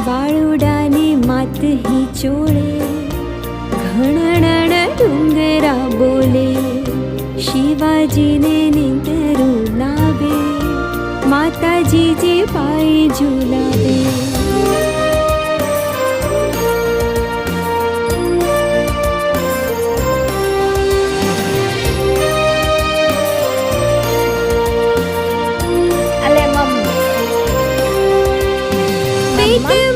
વાળુડાને માત હી ચોળે, ઘણણ ડુંગરા બોલે, શિવાજીને નીંદરું લાવે, માતાજી જે પાય ઝુલાવે. પેટ